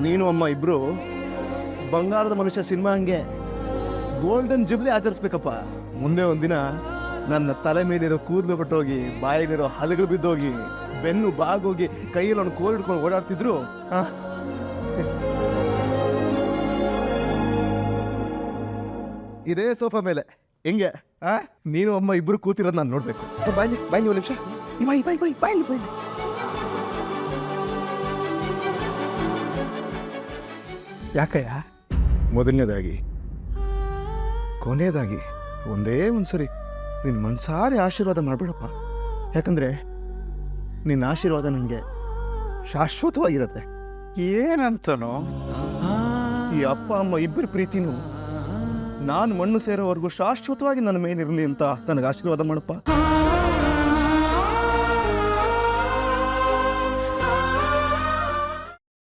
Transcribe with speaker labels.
Speaker 1: ನೀನು ಅಮ್ಮ ಇಬ್ರು ಬಂಗಾರದ ಮನುಷ್ಯ ಸಿನಿಮಾ ಹಂಗೆ ಗೋಲ್ಡನ್ ಜುಬ್ಲಿ ಆಚರಿಸ್ಬೇಕಪ್ಪ. ಮುಂದೆ ಒಂದಿನ ನನ್ನ ತಲೆ ಮೇಲಿರೋ ಕೂದಲು ಬಿಟ್ಟೋಗಿ, ಬಾಯಿಲಿರೋ ಹಲಗಳು ಬಿದ್ದೋಗಿ, ಬೆನ್ನು ಬಾಗೋಗಿ, ಕೈಯಲ್ಲಿ ಒಂದು ಕೋಲ್ ಹಿಡ್ಕೊಂಡು ಓಡಾಡ್ತಿದ್ರು. ಇದೇ ಸೋಫಾ ಮೇಲೆ ಹೆಂಗೆ ನೀನು ಅಮ್ಮ ಇಬ್ರು ಕೂತಿರೋದು ನಾನು ನೋಡ್ಬೇಕು. ಬಾಯಿ ಬಾಯಿ ಒಂದು ನಿಮಿಷ. ಬಾಯಿ ಬಾಯಿ ಬಾಯಿ ಬಾಯಿ ಬಾಯಿ. ಯಾಕಯ್ಯ? ಮೊದಲನೇದಾಗಿ ಕೊನೆಯದಾಗಿ ಒಂದೇ ಒಂದ್ಸರಿ ನಿನ್ನ ಮನ್ಸಾರಿ ಆಶೀರ್ವಾದ ಮಾಡ್ಬೇಡಪ್ಪ. ಯಾಕಂದ್ರೆ ನಿನ್ನ ಆಶೀರ್ವಾದ ನನಗೆ ಶಾಶ್ವತವಾಗಿರುತ್ತೆ.
Speaker 2: ಏನಂತನೋ?
Speaker 1: ಈ ಅಪ್ಪ ಅಮ್ಮ ಇಬ್ಬರ ಪ್ರೀತಿನೂ ನಾನು ಮಣ್ಣು ಸೇರೋವರೆಗೂ ಶಾಶ್ವತವಾಗಿ ನನ್ನ ಮೇಲಿರಲಿ ಅಂತ ನನಗೆ ಆಶೀರ್ವಾದ ಮಾಡಪ್ಪ.